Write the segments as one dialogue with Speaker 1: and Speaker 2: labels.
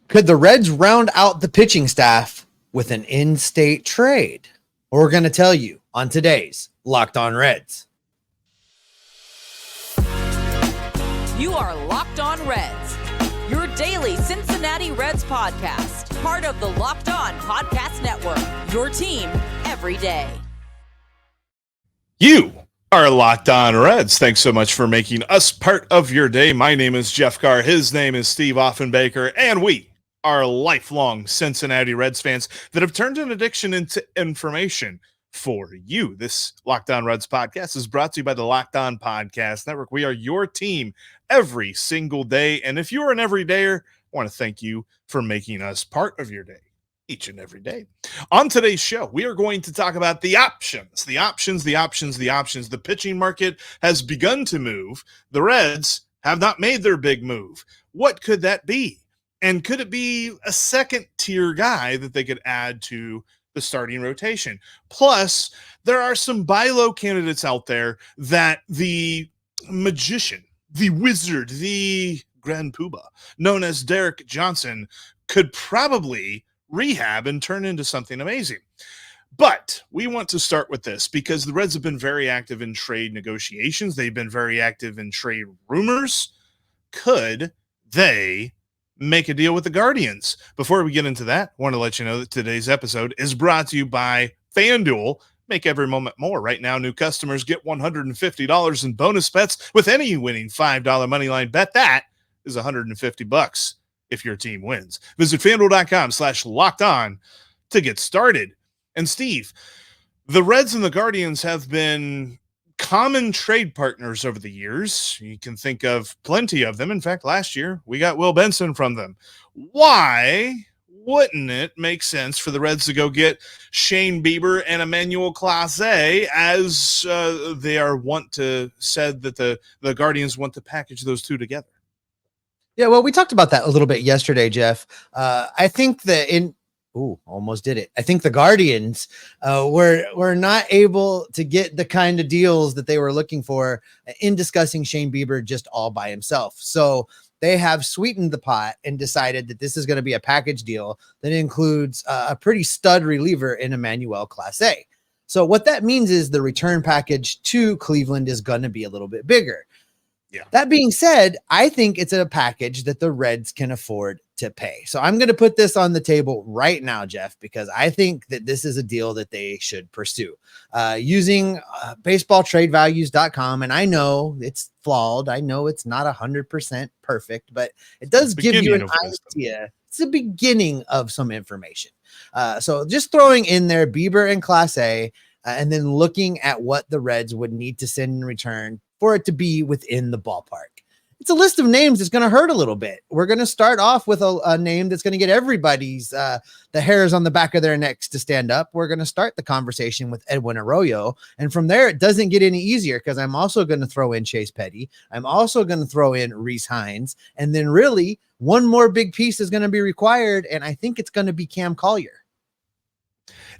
Speaker 1: Could the Reds round out the pitching staff with an in-state trade? We're going to tell you on today's Locked On Reds.
Speaker 2: You are Locked On Reds, your daily Cincinnati Reds podcast, part of the Locked On Podcast Network, your team every day.
Speaker 3: You are Locked On Reds. Thanks so much for making us part of your day. My name is Jeff Carr. His name is Steve Offenbaker, and we are lifelong Cincinnati Reds fans that have turned an addiction into information for you. This Locked On Reds podcast is brought to you by the Locked On Podcast Network. We are your team every single day, and if you're an everydayer, I want to thank you for making us part of your day each and every day. On today's show, we are going to talk about the options. The pitching market has begun to move. The Reds have not made their big move. What could that be? And could it be a second-tier guy that they could add to the starting rotation? Plus, there are some buy low candidates out there that the magician, the wizard, the grand poobah, known as Derek Johnson, could probably rehab and turn into something amazing. But we want to start with this because the Reds have been very active in trade negotiations. They've been very active in trade rumors. Could they make a deal with the Guardians? Before we get into that, I want to let you know that today's episode is brought to you by FanDuel. Make every moment more. Right now, new customers get $150 in bonus bets with any winning $5 moneyline bet. That is $150 if your team wins. Visit FanDuel.com/lockedon to get started. And Steve, the Reds and the Guardians have been common trade partners over the years. You can think of plenty of them. In fact, last year we got Will Benson from them. Why wouldn't it make sense for the Reds to go get Shane Bieber and Emmanuel Clase, as they are said that the Guardians want to package those two together?
Speaker 1: Yeah, well, we talked about that a little bit yesterday, Jeff. I think that almost did it. I think the Guardians were not able to get the kind of deals that they were looking for in discussing Shane Bieber just all by himself. So they have sweetened the pot and decided that this is going to be a package deal that includes a pretty stud reliever in Emmanuel Clase. So what that means is the return package to Cleveland is going to be a little bit bigger. Yeah. That being said, I think it's a package that the Reds can afford to pay. So I'm going to put this on the table right now, Jeff, because I think that this is a deal that they should pursue using baseballtradevalues.com. And I know it's flawed. I know it's not 100% perfect, but it does give you an idea. It's the beginning of some information. So just throwing in there Bieber and Clase, and then looking at what the Reds would need to send in return for it to be within the ballpark. It's a list of names that's going to hurt a little bit. We're going to start off with a name that's going to get everybody's the hairs on the back of their necks to stand up. We're going to start the conversation with Edwin Arroyo. And from there, it doesn't get any easier because I'm also going to throw in Chase Petty. I'm also going to throw in Reese Hines. And then really one more big piece is going to be required. And I think it's going to be Cam Collier.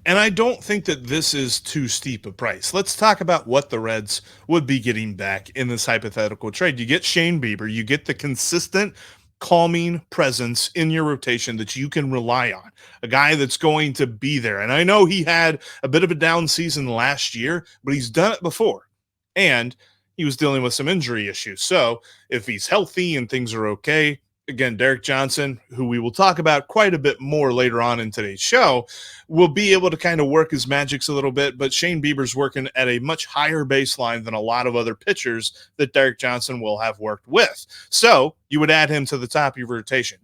Speaker 3: And I don't think that this is too steep a price. Let's talk about what the Reds would be getting back in this hypothetical trade. You get Shane Bieber, you get the consistent, calming presence in your rotation that you can rely on, a guy that's going to be there. And I know he had a bit of a down season last year, but he's done it before. And he was dealing with some injury issues. So if he's healthy and things are okay, again, Derek Johnson, who we will talk about quite a bit more later on in today's show, will be able to kind of work his magics a little bit, but Shane Bieber's working at a much higher baseline than a lot of other pitchers that Derek Johnson will have worked with. So you would add him to the top of your rotation.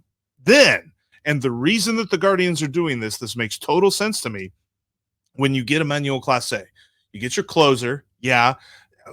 Speaker 3: Then, and the reason that the Guardians are doing this makes total sense to me, when you get Emmanuel Clase, you get your closer, yeah,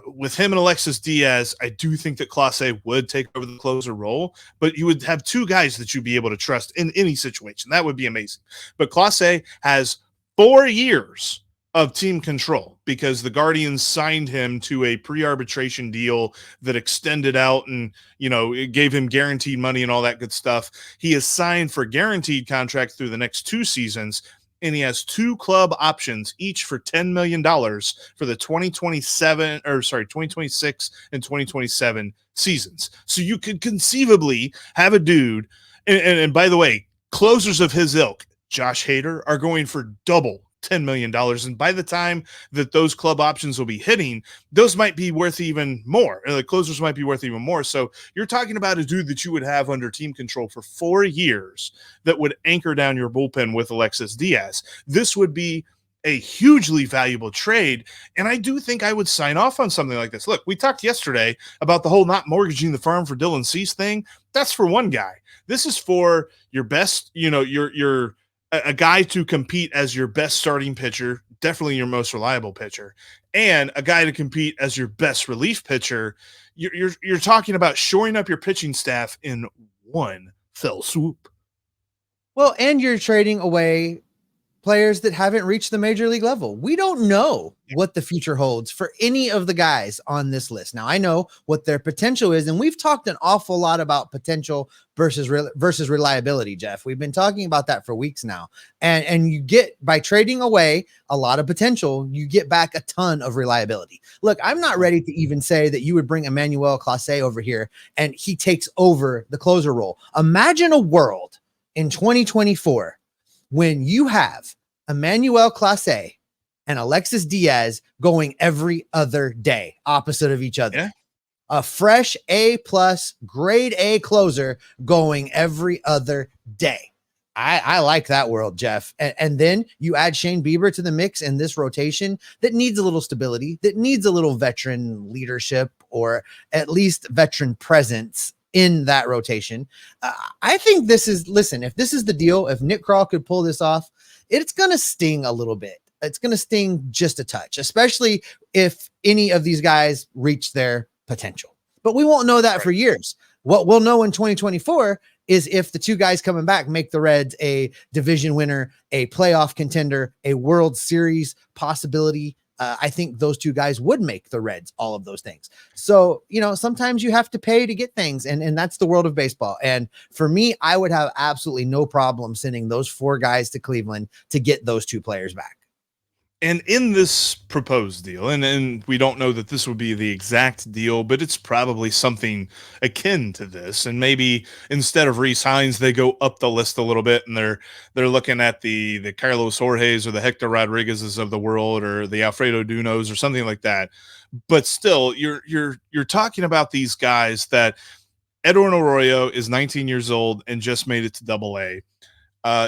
Speaker 3: with him and Alexis Diaz, I do think that Clase would take over the closer role, but you would have two guys that you'd be able to trust in any situation. That would be amazing. But Clase has 4 years of team control because the Guardians signed him to a pre-arbitration deal that extended out and, it gave him guaranteed money and all that good stuff. He is signed for guaranteed contract through the next 2 seasons. And he has 2 club options, each for $10 million for the 2026 and 2027 seasons. So you could conceivably have a dude, and by the way, Closers of his ilk, Josh Hader, are going for double $10 million. And by the time that those club options will be hitting, those might be worth even more. The closers might be worth even more. So you're talking about a dude that you would have under team control for 4 years that would anchor down your bullpen with Alexis Diaz. This would be a hugely valuable trade. And I do think I would sign off on something like this. Look, we talked yesterday about the whole not mortgaging the farm for Dylan Cease thing. That's for one guy. This is for your best, your a guy to compete as your best starting pitcher, definitely your most reliable pitcher, and a guy to compete as your best relief pitcher. You're talking about shoring up your pitching staff in one fell swoop.
Speaker 1: Well, and you're trading away players that haven't reached the major league level. We don't know what the future holds for any of the guys on this list. Now, I know what their potential is, and we've talked an awful lot about potential versus reliability, Jeff. We've been talking about that for weeks now. And you get, by trading away a lot of potential, you get back a ton of reliability. Look, I'm not ready to even say that you would bring Emmanuel Clase over here and he takes over the closer role. Imagine a world in 2024 when you have Emmanuel Clase and Alexis Diaz going every other day, opposite of each other.
Speaker 3: Yeah.
Speaker 1: A fresh A+ grade A closer going every other day. I like that world, Jeff. And then you add Shane Bieber to the mix in this rotation that needs a little stability, that needs a little veteran leadership, or at least veteran presence in that rotation. I think this is, listen, if this is the deal, if Nick Krall could pull this off, it's going to sting a little bit. It's going to sting just a touch, especially if any of these guys reach their potential. But we won't know that for years. What we'll know in 2024 is if the two guys coming back make the Reds a division winner, a playoff contender, a World Series possibility. I think those two guys would make the Reds all of those things. So, sometimes you have to pay to get things, and that's the world of baseball. And for me, I would have absolutely no problem sending those 4 guys to Cleveland to get those 2 players back.
Speaker 3: And in this proposed deal, and we don't know that this would be the exact deal, but it's probably something akin to this. And maybe instead of Rhys Hines, they go up the list a little bit, and they're looking at the Carlos Jorges or the Hector Rodriguez's of the world, or the Alfredo Dunos or something like that. But still, you're talking about these guys that Edwin Arroyo is 19 years old and just made it to Double-A.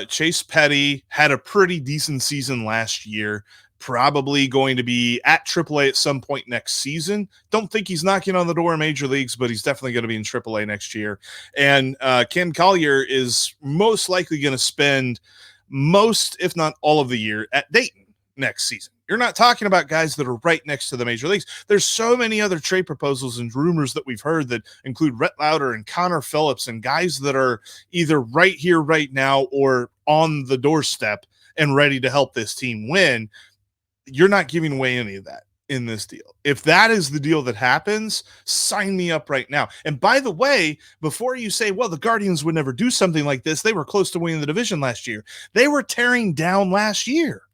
Speaker 3: Chase Petty had a pretty decent season last year, probably going to be at AAA at some point next season. Don't think he's knocking on the door in major leagues, but he's definitely going to be in AAA next year. And Ken Collier is most likely going to spend most, if not all of the year at Dayton next season. You're not talking about guys that are right next to the major leagues. There's so many other trade proposals and rumors that we've heard that include Rhett Lauder and Connor Phillips and guys that are either right here, right now, or on the doorstep and ready to help this team win. You're not giving away any of that in this deal. If that is the deal that happens, sign me up right now. And by the way, before you say, well, the Guardians would never do something like this, they were close to winning the division last year. They were tearing down last year.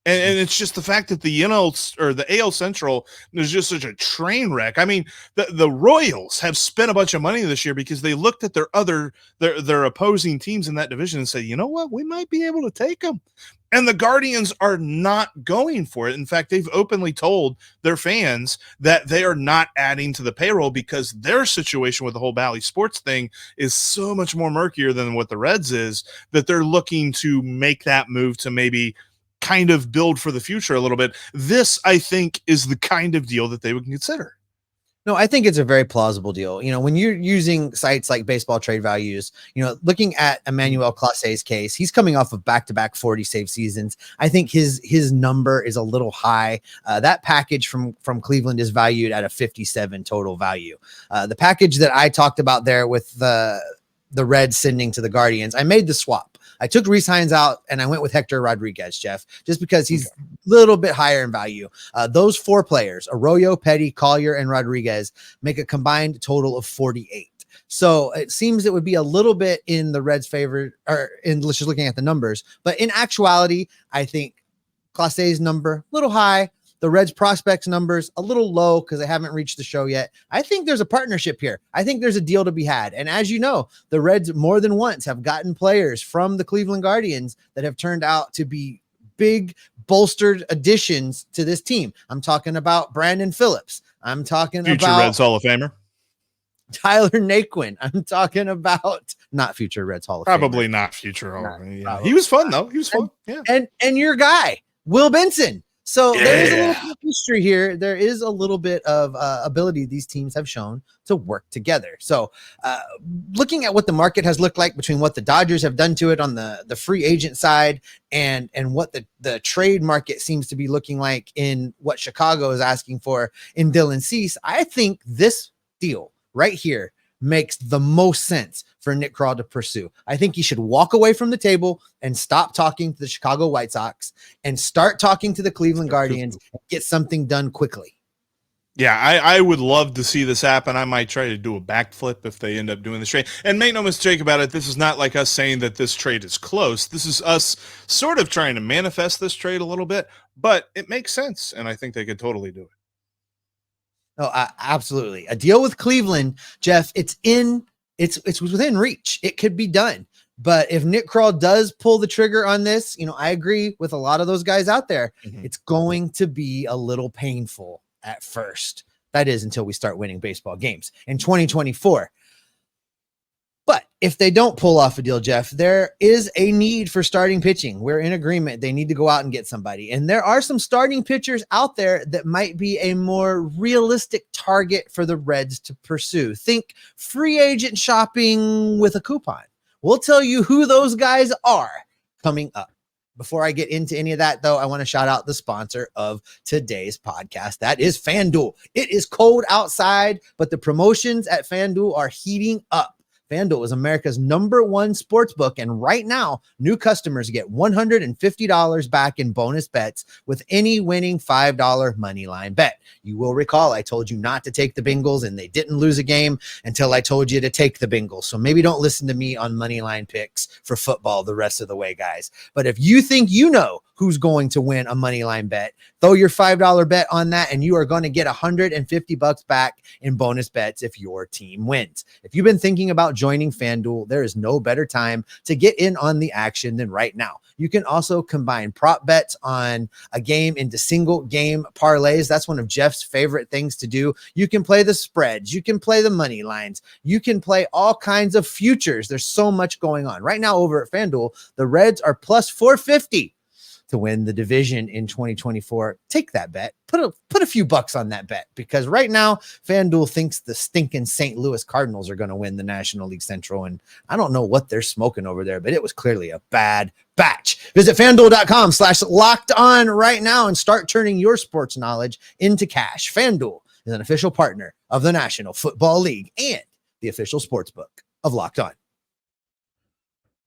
Speaker 3: And it's just the fact that the NL or the AL Central is just such a train wreck. I mean, the Royals have spent a bunch of money this year because they looked at their opposing teams in that division and said, you know what, we might be able to take them. And the Guardians are not going for it. In fact, they've openly told their fans that they are not adding to the payroll because their situation with the whole Bally Sports thing is so much more murkier than what the Reds is, that they're looking to make that move to maybe kind of build for the future a little bit. This, I think, is the kind of deal that they would consider.
Speaker 1: No, I think it's a very plausible deal. When you're using sites like Baseball Trade Values, looking at Emmanuel Clase's case, he's coming off of back-to-back 40 save seasons. I think his number is a little high. That package from Cleveland is valued at a 57 total value. The package that I talked about there with the Reds sending to the Guardians, I made the swap. I took Rhys Hines out and I went with Hector Rodriguez, Jeff, just because he's a little bit higher in value. Those 4 players, Arroyo, Petty, Collier, and Rodriguez, make a combined total of 48. So it seems it would be a little bit in the Reds' favor, or let's just looking at the numbers. But in actuality, I think Clase's number, a little high. The the Reds prospects numbers a little low because they haven't reached the show yet. I think there's a partnership here. I think there's a deal to be had. And as you know, the Reds more than once have gotten players from the Cleveland Guardians that have turned out to be big bolstered additions to this team. I'm talking about Brandon Phillips. I'm talking
Speaker 3: future
Speaker 1: about
Speaker 3: Reds Hall of Famer.
Speaker 1: Tyler Naquin. I'm talking about not future Reds Hall of
Speaker 3: Probably
Speaker 1: Famer.
Speaker 3: not future.
Speaker 1: Not,
Speaker 3: He was fun though. He was fun. Yeah.
Speaker 1: And your guy, Will Benson. So there is a little
Speaker 3: Yeah.
Speaker 1: bit of history here. There is a little bit of ability these teams have shown to work together. So looking at what the market has looked like between what the Dodgers have done to it on the free agent side and what the trade market seems to be looking like in what Chicago is asking for in Dylan Cease, I think this deal right here makes the most sense for Nick Krall to pursue. I think he should walk away from the table and stop talking to the Chicago White Sox and start talking to the Cleveland Guardians and get something done quickly.
Speaker 3: Yeah, I would love to see this happen. I might try to do a backflip if they end up doing this trade. And make no mistake about it, this is not like us saying that this trade is close. This is us sort of trying to manifest this trade a little bit, but it makes sense, and I think they could totally do it.
Speaker 1: Oh, absolutely. A deal with Cleveland, Jeff, it's within reach. It could be done. But if Nick Krall does pull the trigger on this, I agree with a lot of those guys out there.
Speaker 3: Mm-hmm.
Speaker 1: It's going to be a little painful at first. That is until we start winning baseball games in 2024. But if they don't pull off a deal, Jeff, there is a need for starting pitching. We're in agreement. They need to go out and get somebody. And there are some starting pitchers out there that might be a more realistic target for the Reds to pursue. Think free agent shopping with a coupon. We'll tell you who those guys are coming up. Before I get into any of that, though, I want to shout out the sponsor of today's podcast. That is FanDuel. It is cold outside, but the promotions at FanDuel are heating up. FanDuel is America's #1 sports book, and right now, new customers get $150 back in bonus bets with any winning $5 money line bet. You will recall I told you not to take the Bengals, and they didn't lose a game until I told you to take the Bengals. So maybe don't listen to me on money line picks for football the rest of the way, guys. But if you think you know who's going to win a money line bet, throw your $5 bet on that, and you are going to get $150 back in bonus bets if your team wins. If you've been thinking about joining FanDuel, there is no better time to get in on the action than right now. You can also combine prop bets on a game into single game parlays. That's one of Jeff's favorite things to do. You can play the spreads. You can play the money lines. You can play all kinds of futures. There's so much going on. Right now over at FanDuel, the Reds are plus 450 to win the division in 2024. Take that bet. Put a few bucks on that bet, because right now FanDuel thinks the stinking St. Louis Cardinals are going to win the National League Central, and I don't know what they're smoking over there, but it was clearly a bad batch. Visit FanDuel.com/locked-on right now and start turning your sports knowledge into cash. FanDuel is an official partner of the National Football League and the official sports book of Locked On.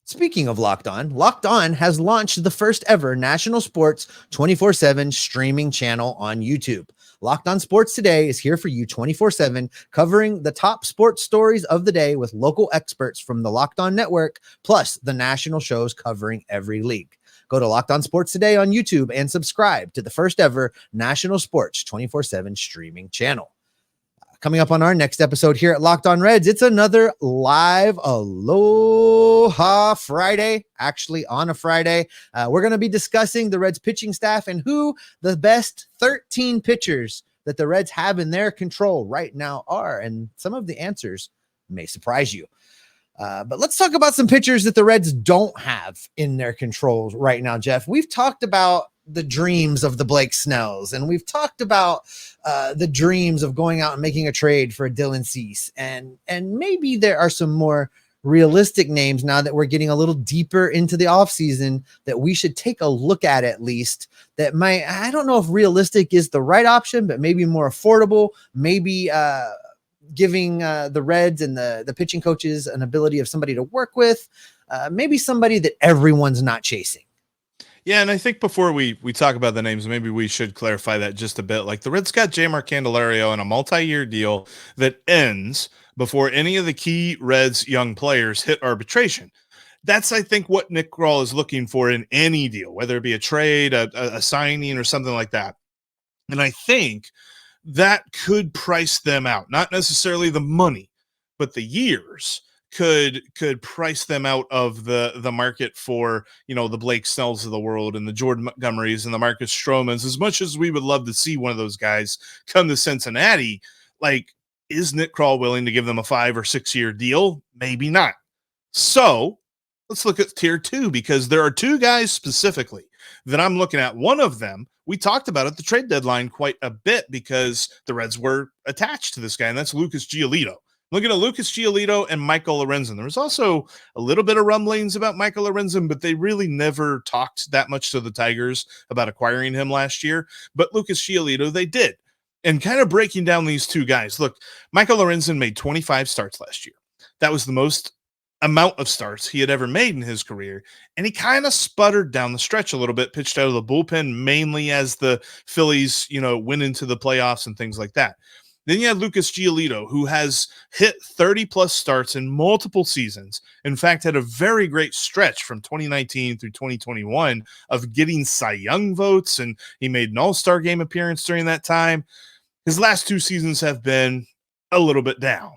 Speaker 1: Speaking of Locked On has launched the first ever national sports 24/7 streaming channel on YouTube. Locked On Sports Today is here for you 24/7, covering the top sports stories of the day with local experts from the Locked On Network, plus the national shows covering every league. Go to Locked On Sports Today on YouTube and subscribe to the first ever national sports 24/7 streaming channel. Coming up on our next episode here at Locked On Reds, it's another live Aloha Friday. Actually, on a Friday, we're going to be discussing the Reds pitching staff and who the best 13 pitchers that the Reds have in their control right now are. And some of the answers may surprise you. But let's talk about some pitchers that the Reds don't have in their control right now, Jeff. We've talked about the dreams of the Blake Snells, and we've talked about the dreams of going out and making a trade for a Dylan Cease, and maybe there are some more realistic names now that we're getting a little deeper into the offseason that we should take a look at least, that might, I don't know if realistic is the right option, but maybe more affordable, maybe giving the Reds and the pitching coaches an ability of somebody to work with, maybe somebody that everyone's not chasing.
Speaker 3: Yeah, and I think before we talk about the names, maybe we should clarify that just a bit. Like, the Reds got Jmar Candelario in a multi-year deal that ends before any of the key Reds young players hit arbitration. That's, I think, what Nick Krall is looking for in any deal, whether it be a trade, a signing, or something like that. And I think that could price them out. Not necessarily the money, but the years could price them out of the market for, the Blake Snells of the world and the Jordan Montgomerys and the Marcus Stromans. As much as we would love to see one of those guys come to Cincinnati, like, is Nick Krall willing to give them a 5 or 6 year deal? Maybe not. So let's look at tier 2, because there are 2 guys specifically that I'm looking at. One of them, we talked about at the trade deadline quite a bit because the Reds were attached to this guy, and that's Lucas Giolito. Looking at Lucas Giolito and Michael Lorenzen. There was also a little bit of rumblings about Michael Lorenzen, but they really never talked that much to the Tigers about acquiring him last year. But Lucas Giolito, they did. And kind of breaking down these 2 guys. Look, Michael Lorenzen made 25 starts last year. That was the most amount of starts he had ever made in his career, and he kind of sputtered down the stretch a little bit, pitched out of the bullpen mainly as the Phillies, went into the playoffs and things like that. Then you have Lucas Giolito, who has hit 30 plus starts in multiple seasons. In fact, had a very great stretch from 2019 through 2021 of getting Cy Young votes, and he made an All-Star game appearance during that time. His last 2 seasons have been a little bit down.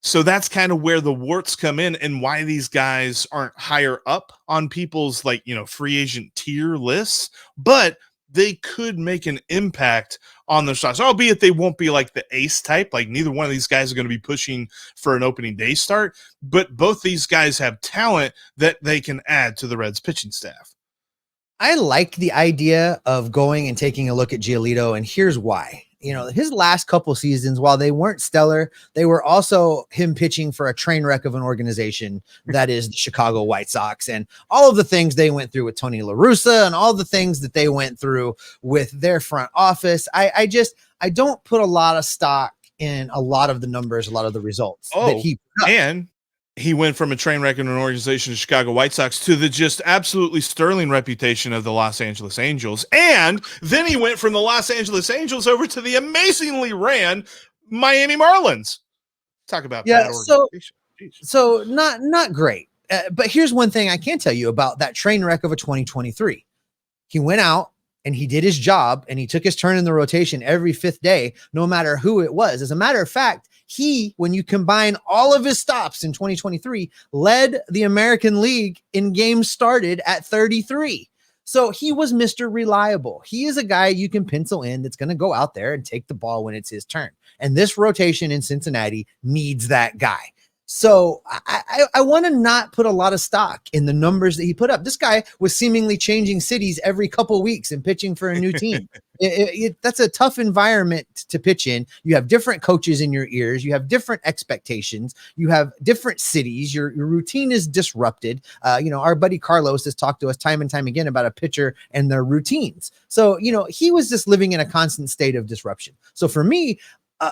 Speaker 3: So that's kind of where the warts come in and why these guys aren't higher up on people's free agent tier lists, but they could make an impact on their stars, albeit they won't be like the ace type. Like, neither one of these guys are going to be pushing for an opening day start, but both these guys have talent that they can add to the Reds pitching staff.
Speaker 1: I like the idea of going and taking a look at Giolito, and here's why. His last couple seasons, while they weren't stellar, they were also him pitching for a train wreck of an organization that is the Chicago White Sox, and all of the things they went through with Tony La Russa and all the things that they went through with their front office. I don't put a lot of stock in a lot of the numbers, a lot of the results that he put up.
Speaker 3: And he went from a train wreck in an organization, the Chicago White Sox, to the just absolutely sterling reputation of the Los Angeles Angels. And then he went from the Los Angeles Angels over to the amazingly ran Miami Marlins. Talk about bad organization.
Speaker 1: So not great. But here's one thing I can tell you about that train wreck of a 2023. He went out and he did his job, and he took his turn in the rotation every 5th day, no matter who it was. As a matter of fact, when you combine all of his stops in 2023, led the American League in games started at 33. So he was Mr. Reliable. He is a guy you can pencil in that's going to go out there and take the ball when it's his turn. And this rotation in Cincinnati needs that guy. So I want to not put a lot of stock in the numbers that he put up. This guy was seemingly changing cities every couple of weeks and pitching for a new team. That's a tough environment to pitch in. You have different coaches in your ears. You have different expectations. You have different cities. Your routine is disrupted. Our buddy Carlos has talked to us time and time again about a pitcher and their routines. So, he was just living in a constant state of disruption. So for me,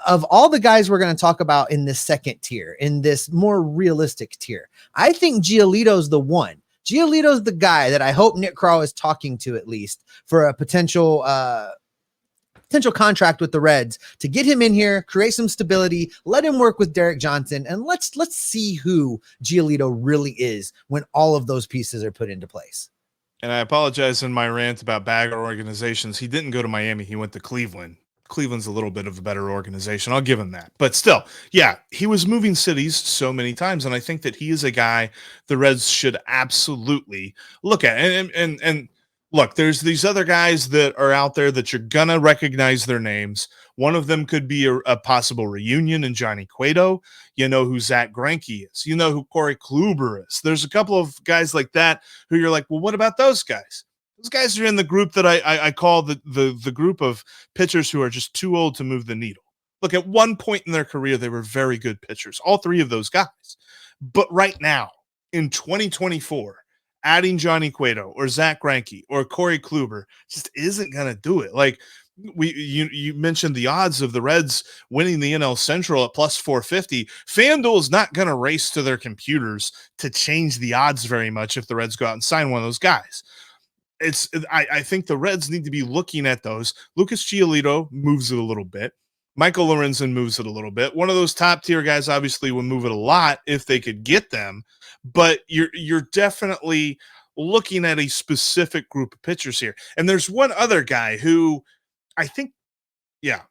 Speaker 1: of all the guys we're going to talk about in this second tier, in this more realistic tier, I think Giolito's the one. Giolito's the guy that I hope Nick Krall is talking to, at least for a potential contract with the Reds, to get him in here, create some stability, let him work with Derek Johnson, and let's see who Giolito really is when all of those pieces are put into place.
Speaker 3: And I apologize in my rant about bad organizations. He didn't go to Miami. He went to Cleveland. Cleveland's a little bit of a better organization. I'll give him that. But still, yeah, he was moving cities so many times, and I think that he is a guy the Reds should absolutely look at. And look, there's these other guys that are out there that you're going to recognize their names. One of them could be a possible reunion in Johnny Cueto. You know who Zach Greinke is. You know who Corey Kluber is. There's a couple of guys like that who you're like, well, what about those guys? Those guys are in the group that I call the group of pitchers who are just too old to move the needle. Look, at one point in their career, they were very good pitchers, all 3 of those guys. But right now, in 2024, adding Johnny Cueto or Zach Greinke or Corey Kluber just isn't going to do it. Like, you mentioned the odds of the Reds winning the NL Central at plus 450. FanDuel is not going to race to their computers to change the odds very much if the Reds go out and sign one of those guys. I think the Reds need to be looking at those. Lucas Giolito moves it a little bit. Michael Lorenzen moves it a little bit. One of those top tier guys obviously would move it a lot if they could get them, but you're definitely looking at a specific group of pitchers here. And there's one other guy who I think Yeah.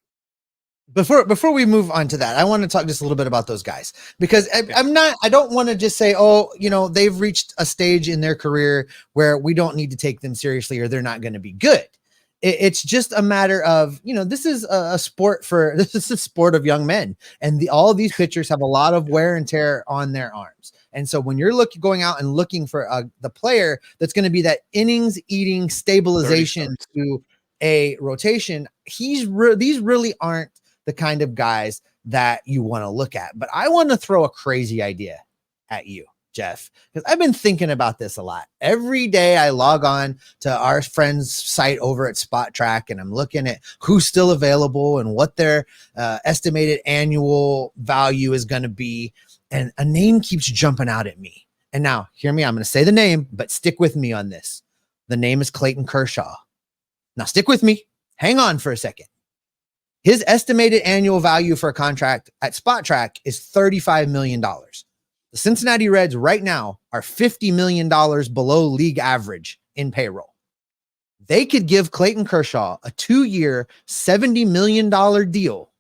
Speaker 1: Before we move on to that, I want to talk just a little bit about those guys, because I don't want to just say, oh, they've reached a stage in their career where we don't need to take them seriously or they're not going to be good. It's just a matter of, this is a sport of young men, and all of these pitchers have a lot of wear and tear on their arms. And so when you're going out and looking for the player that's going to be that innings eating stabilization to a rotation, these really aren't the kind of guys that you want to look at. But I want to throw a crazy idea at you, Jeff, because I've been thinking about this a lot. Every day I log on to our friend's site over at Spot Track, and I'm looking at who's still available and what their estimated annual value is going to be. And a name keeps jumping out at me. And now, hear me, I'm going to say the name, but stick with me on this. The name is Clayton Kershaw. Now, stick with me. Hang on for a second. His estimated annual value for a contract at Spot Track is $35 million. The Cincinnati Reds right now are $50 million below league average in payroll. They could give Clayton Kershaw a 2-year, $70 million deal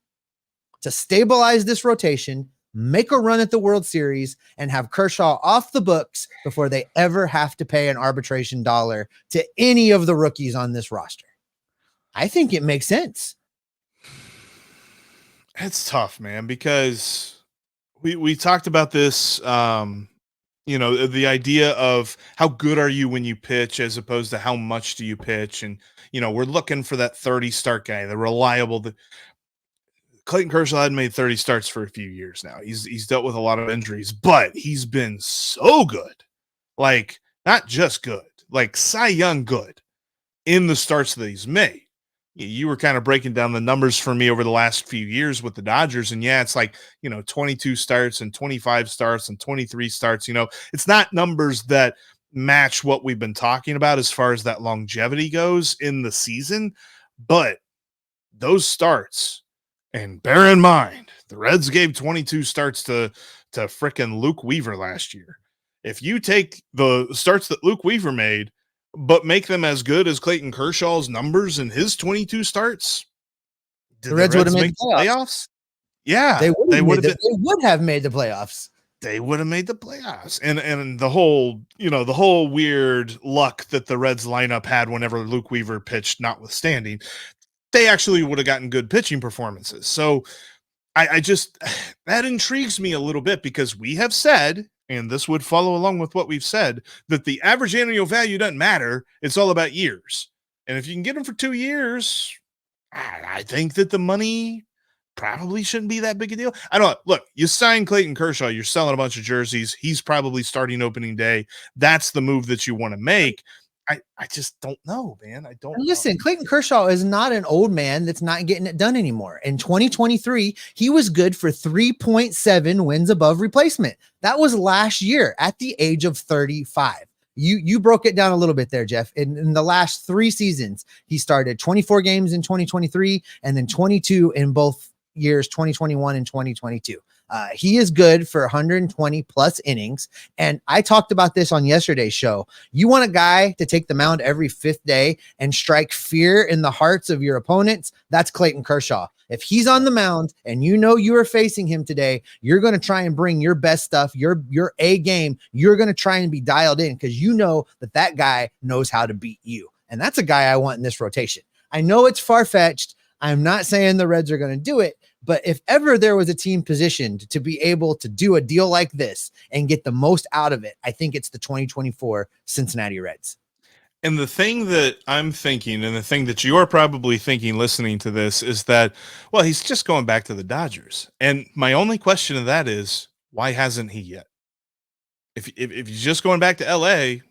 Speaker 1: to stabilize this rotation, make a run at the World Series, and have Kershaw off the books before they ever have to pay an arbitration dollar to any of the rookies on this roster. I think it makes sense.
Speaker 3: It's tough, man, because we talked about this, the idea of how good are you when you pitch as opposed to how much do you pitch. And, we're looking for that 30 start guy, the reliable. Clayton Kershaw hadn't made 30 starts for a few years now. He's dealt with a lot of injuries, but he's been so good. Like, not just good, like Cy Young good in the starts that he's made. You were kind of breaking down the numbers for me over the last few years with the Dodgers. And yeah, it's like, 22 starts and 25 starts and 23 starts. It's not numbers that match what we've been talking about as far as that longevity goes in the season. But those starts, and bear in mind, the Reds gave 22 starts to frickin' Luke Weaver last year. If you take the starts that Luke Weaver made, but make them as good as Clayton Kershaw's numbers in his 22 starts,
Speaker 1: the Reds would have made the
Speaker 3: playoffs. Yeah,
Speaker 1: they would have made the playoffs.
Speaker 3: They would have made the playoffs. And the whole weird luck that the Reds lineup had whenever Luke Weaver pitched, notwithstanding, they actually would have gotten good pitching performances. So I just, that intrigues me a little bit, because we have said, and this would follow along with what we've said, that the average annual value doesn't matter. It's all about years. And if you can get them for 2 years, I think that the money probably shouldn't be that big a deal. I don't know. Look, you sign Clayton Kershaw, you're selling a bunch of jerseys. He's probably starting opening day. That's the move that you want to make. I just don't know, man. I don't
Speaker 1: listen. Clayton Kershaw is not an old man that's not getting it done anymore. In 2023, he was good for 3.7 wins above replacement. That was last year at the age of 35. You broke it down a little bit there, Jeff. In the last 3 seasons, he started 24 games in 2023 and then 22 in both years, 2021 and 2022. He is good for 120 plus innings. And I talked about this on yesterday's show. You want a guy to take the mound every 5th day and strike fear in the hearts of your opponents? That's Clayton Kershaw. If he's on the mound and you are facing him today, you're going to try and bring your best stuff, your A game. You're going to try and be dialed in, because you know that guy knows how to beat you. And that's a guy I want in this rotation. I know it's far-fetched. I'm not saying the Reds are going to do it, but if ever there was a team positioned to be able to do a deal like this and get the most out of it, I think it's the 2024 Cincinnati Reds.
Speaker 3: And the thing that I'm thinking, and the thing that you're probably thinking listening to this, is that, well, he's just going back to the Dodgers. And my only question of that is, why hasn't he yet? If he's just going back to LA,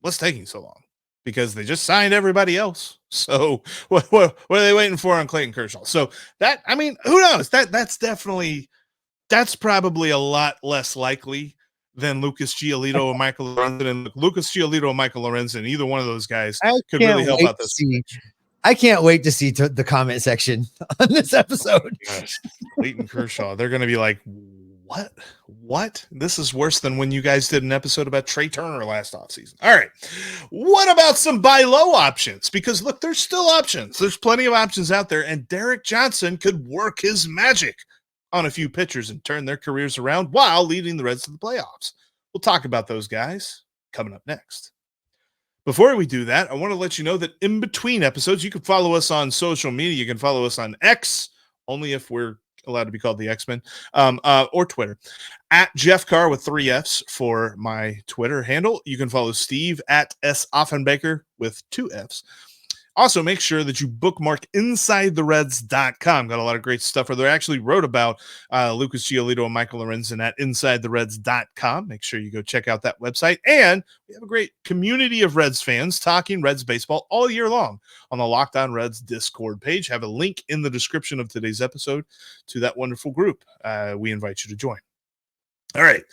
Speaker 3: what's taking so long? Because they just signed everybody else. So what are they waiting for on Clayton Kershaw? So that, I mean, who knows? That's probably a lot less likely than Lucas Giolito or Michael Lorenzen. And Lucas Giolito or Michael Lorenzen, either one of those guys could really help out this.
Speaker 1: I can't wait to see the comment section on this episode.
Speaker 3: Gosh, Clayton Kershaw, they're going to be like, What? This is worse than when you guys did an episode about Trey Turner last offseason. All right. What about some buy low options? Because look, there's still options. There's plenty of options out there, and Derek Johnson could work his magic on a few pitchers and turn their careers around while leading the Reds to the playoffs. We'll talk about those guys coming up next. Before we do that, I want to let you know that in between episodes, you can follow us on social media. You can follow us on X, only if we're allowed to be called the X-Men, or Twitter, at Jeff Carr with 3 Fs for my Twitter handle. You can follow Steve at S. Offenbaker with 2 Fs. Also, make sure that you bookmark InsideTheReds.com. Got a lot of great stuff where they actually wrote about Lucas Giolito and Michael Lorenzen at InsideTheReds.com. Make sure you go check out that website. And we have a great community of Reds fans talking Reds baseball all year long on the Locked On Reds Discord page. Have a link in the description of today's episode to that wonderful group. We invite you to join. All right.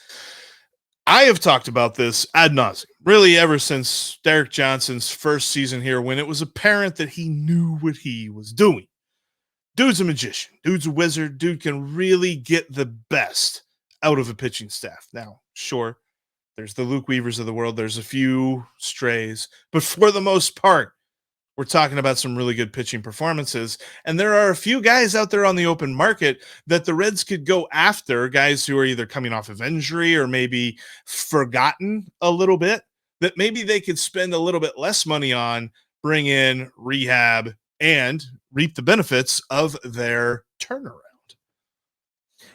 Speaker 3: I have talked about this ad nauseum, really ever since Derek Johnson's first season here, when it was apparent that he knew what he was doing. Dude's a magician. Dude's a wizard. Dude can really get the best out of a pitching staff. Now, sure, there's the Luke Weavers of the world. There's a few strays. But for the most part, we're talking about some really good pitching performances. And there are a few guys out there on the open market that the Reds could go after, guys who are either coming off of injury or maybe forgotten a little bit, that maybe they could spend a little bit less money on, bring in, rehab, and reap the benefits of their turnaround.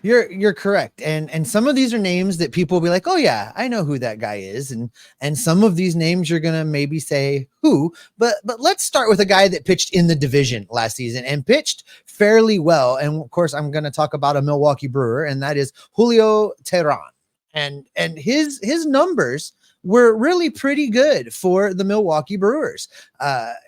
Speaker 1: You're correct. And some of these are names that people will be like, oh yeah, I know who that guy is. And some of these names you're going to maybe say who, but let's start with a guy that pitched in the division last season and pitched fairly well. And of course, I'm going to talk about a Milwaukee Brewer, and that is Julio Teheran. And his numbers were really pretty good for the Milwaukee Brewers.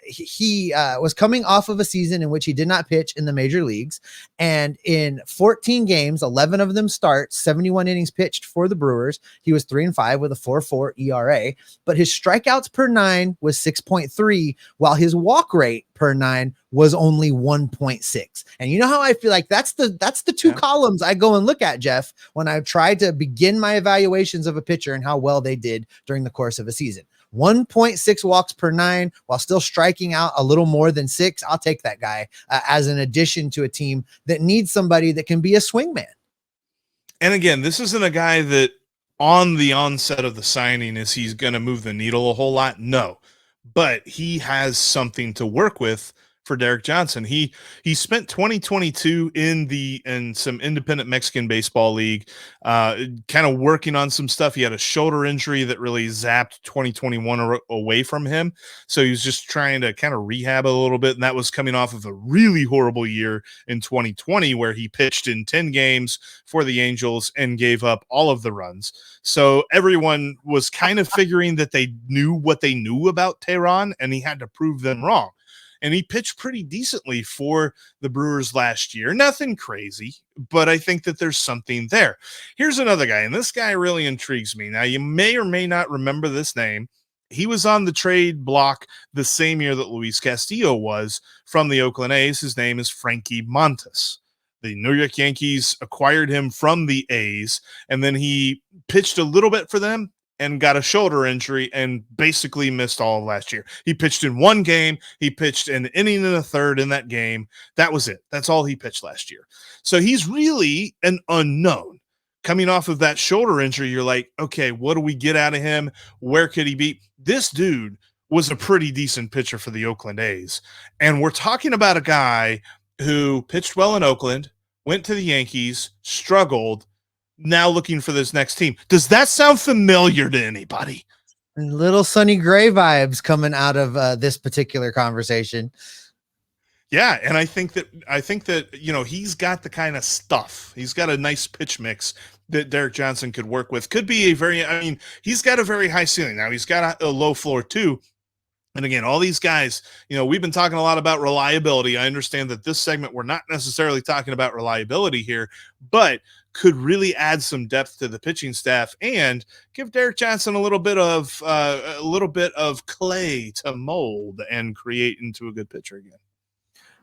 Speaker 1: He was coming off of a season in which he did not pitch in the major leagues. And in 14 games, 11 of them starts, 71 innings pitched for the Brewers. He was 3-5 with a 4.4 ERA, but his strikeouts per 9 was 6.3, while his walk rate per 9 was only 1.6. And you know how I feel like that's the two columns I go and look at, Jeff, when I try to begin my evaluations of a pitcher and how well they did during the course of a season. 1.6 walks per 9 while still striking out a little more than 6. I'll take that guy as an addition to a team that needs somebody that can be a swingman.
Speaker 3: And again, this isn't a guy that on the onset of the signing is he's going to move the needle a whole lot. No, but he has something to work with for Derek Johnson. He spent 2022 in some independent Mexican baseball league, kind of working on some stuff. He had a shoulder injury that really zapped 2021 away from him. So he was just trying to kind of rehab a little bit. And that was coming off of a really horrible year in 2020, where he pitched in 10 games for the Angels and gave up all of the runs. So everyone was kind of figuring that they knew what they knew about Teheran, and he had to prove them wrong. And he pitched pretty decently for the Brewers last year. Nothing crazy, but I think that there's something there. Here's another guy, and this guy really intrigues me. Now, you may or may not remember this name. He was on the trade block the same year that Luis Castillo was from the Oakland A's. His name is Frankie Montas. The New York Yankees acquired him from the A's, and then he pitched a little bit for them and got a shoulder injury and basically missed all of last year. He pitched in one game. He pitched an inning and a third in that game. That was it. That's all he pitched last year. So he's really an unknown. Coming off of that shoulder injury, you're like, okay, what do we get out of him? Where could he be? This dude was a pretty decent pitcher for the Oakland A's. And we're talking about a guy who pitched well in Oakland, went to the Yankees, struggled, now looking for this next team. Does that sound familiar to anybody?
Speaker 1: Little Sonny Gray vibes coming out of this particular conversation.
Speaker 3: Yeah, and I think that he's got the kind of stuff. He's got a nice pitch mix that Derek Johnson could work with. Could be he's got a very high ceiling. Now he's got a low floor too. And again, all these guys, we've been talking a lot about reliability. I understand that this segment, we're not necessarily talking about reliability here, but could really add some depth to the pitching staff and give Derek Johnson a little bit of clay to mold and create into a good pitcher again.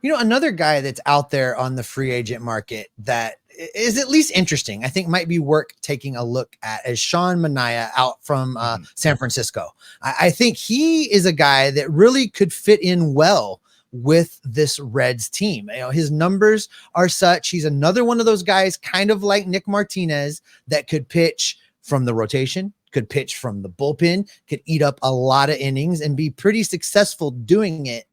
Speaker 1: Another guy that's out there on the free agent market that is at least interesting, I think might be worth taking a look at, is Sean Manaea out from San Francisco. I think he is a guy that really could fit in well with this Reds team. His numbers are such. He's another one of those guys, kind of like Nick Martinez, that could pitch from the rotation, could pitch from the bullpen, could eat up a lot of innings and be pretty successful doing it.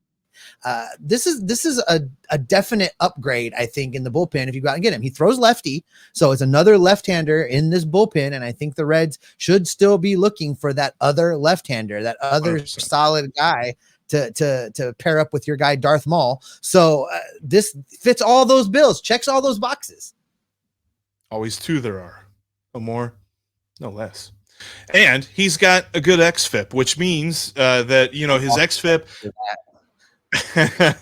Speaker 1: This is a definite upgrade, I think, in the bullpen if you go out and get him. He throws lefty, so it's another left-hander in this bullpen, and I think the Reds should still be looking for that other left-hander, that other 100%. Solid guy to pair up with your guy Darth Maul. So this fits all those bills, checks all those boxes.
Speaker 3: Always two there are. No more, no less. And he's got a good XFIP, which means that his XFIP.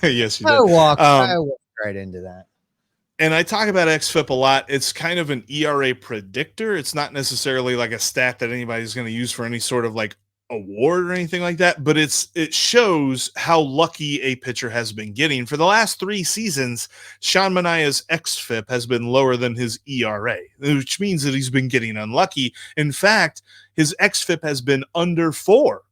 Speaker 3: Yes, you did.
Speaker 1: I walked right into that.
Speaker 3: And I talk about XFIP a lot. It's kind of an ERA predictor. It's not necessarily like a stat that anybody's going to use for any sort of like award or anything like that, but it shows how lucky a pitcher has been getting. For the last 3 seasons, Sean Manaea's XFIP has been lower than his ERA, which means that he's been getting unlucky. In fact, his XFIP has been under 4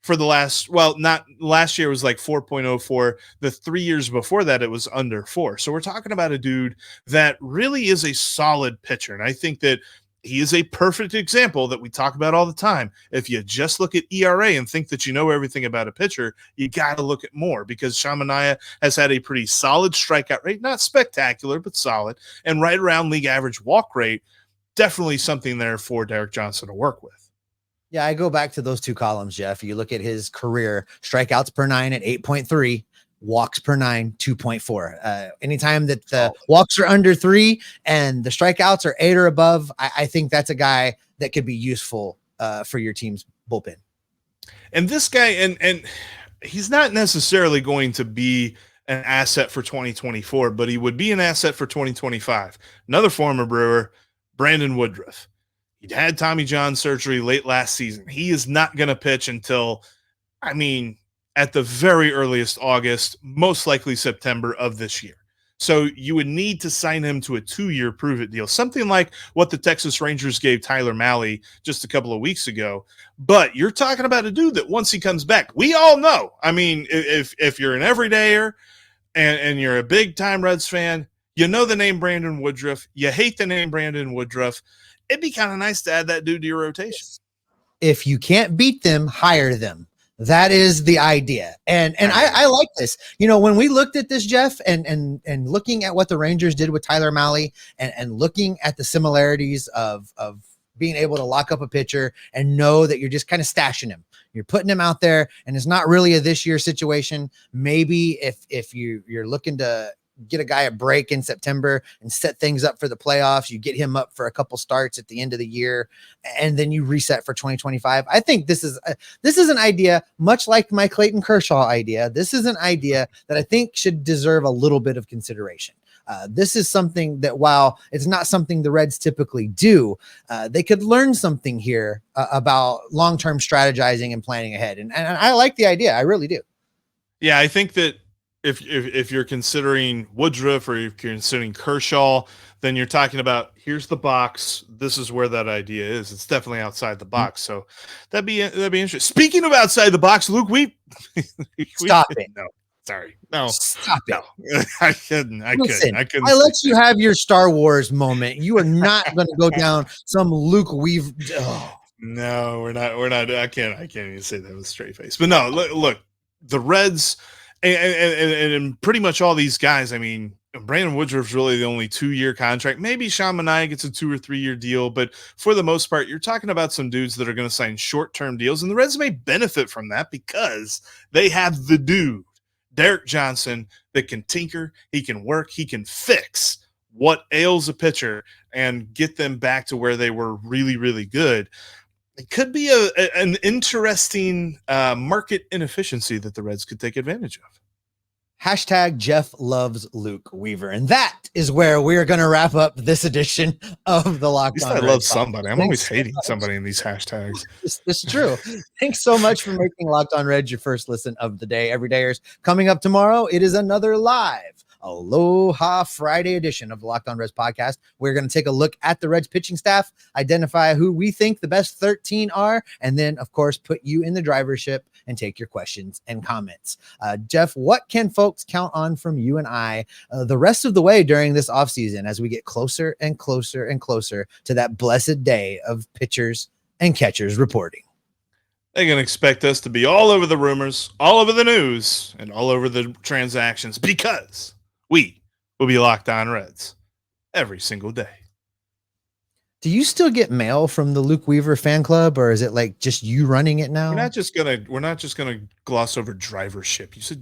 Speaker 3: for the not last year, it was like 4.04. The 3 years before that, it was under 4. So we're talking about a dude that really is a solid pitcher. And I think that he is a perfect example that we talk about all the time. If you just look at ERA and think that you know everything about a pitcher, you got to look at more, because Sean Manaea has had a pretty solid strikeout rate, not spectacular, but solid, and right around league average walk rate. Definitely something there for Derek Johnson to work with.
Speaker 1: Yeah, I go back to those 2 columns, Jeff. You look at his career, strikeouts per 9 at 8.3, walks per 9, 2.4. Anytime that the walks are under 3 and the strikeouts are 8 or above, I think that's a guy that could be useful for your team's bullpen.
Speaker 3: And this guy, and he's not necessarily going to be an asset for 2024, but he would be an asset for 2025. Another former Brewer, Brandon Woodruff. He'd had Tommy John surgery late last season. He is not going to pitch until, at the very earliest August, most likely September of this year. So you would need to sign him to a 2-year prove-it deal, something like what the Texas Rangers gave Tyler Mahle just a couple of weeks ago. But you're talking about a dude that once he comes back, we all know. If you're an everydayer and you're a big-time Reds fan, you know the name Brandon Woodruff. You hate the name Brandon Woodruff. It'd be kind of nice to add that dude to your rotation.
Speaker 1: If you can't beat them, hire them. That is the idea. And I like this. When we looked at this, Jeff, and looking at what the Rangers did with Tyler Mahle and looking at the similarities of being able to lock up a pitcher and know that you're just kind of stashing him. You're putting him out there, and it's not really a this year situation. Maybe if you're looking to get a guy a break in September and set things up for the playoffs, you get him up for a couple starts at the end of the year, and then you reset for 2025. I think this is an idea much like my Clayton Kershaw idea. This is an idea that I think should deserve a little bit of consideration. This is something that, while it's not something the Reds typically do, they could learn something here about long-term strategizing and planning ahead. And I like the idea. I really do.
Speaker 3: Yeah, I think that if you're considering Woodruff or if you're considering Kershaw, then you're talking about, here's the box. This is where that idea is. It's definitely outside the box. So that'd be interesting. Speaking of outside the box, Luke,
Speaker 1: Stop it.
Speaker 3: No, sorry. No.
Speaker 1: Stop it.
Speaker 3: No. I couldn't. I
Speaker 1: let you have your Star Wars moment. You are not going to go down some Luke Weave. Oh.
Speaker 3: No, we're not. I can't even say that with a straight face. But no, look, the Reds and pretty much all these guys, Brandon Woodruff's really the only 2-year contract. Maybe Sean Manaea gets a 2 or 3 year deal, but for the most part, you're talking about some dudes that are going to sign short-term deals, and the Reds may benefit from that because they have the dude, Derek Johnson, that can tinker, he can work, he can fix what ails a pitcher and get them back to where they were really, really good. It could be an interesting market inefficiency that the Reds could take advantage of.
Speaker 1: Hashtag Jeff loves Luke Weaver. And that is where we're going to wrap up this edition of the
Speaker 3: At
Speaker 1: Locked
Speaker 3: least
Speaker 1: On
Speaker 3: I
Speaker 1: Reds
Speaker 3: love
Speaker 1: podcast.
Speaker 3: somebody. I'm always hating somebody in these hashtags.
Speaker 1: This is true. Thanks so much for making Locked On Reds your first listen of the day. Everydayers, coming up tomorrow, it is another live Aloha Friday edition of the Locked On Reds podcast. We're going to take a look at the Reds pitching staff, identify who we think the best 13 are, and then, of course, put you in the driver's seat and take your questions and comments. Jeff, what can folks count on from you and I the rest of the way during this offseason as we get closer and closer and closer to that blessed day of pitchers and catchers reporting?
Speaker 3: They can expect us to be all over the rumors, all over the news, and all over the transactions because we will be Locked On Reds every single day.
Speaker 1: Do you still get mail from the Luke Weaver fan club, or is it like just you running it now?
Speaker 3: We're not just gonna gloss over drivership. You said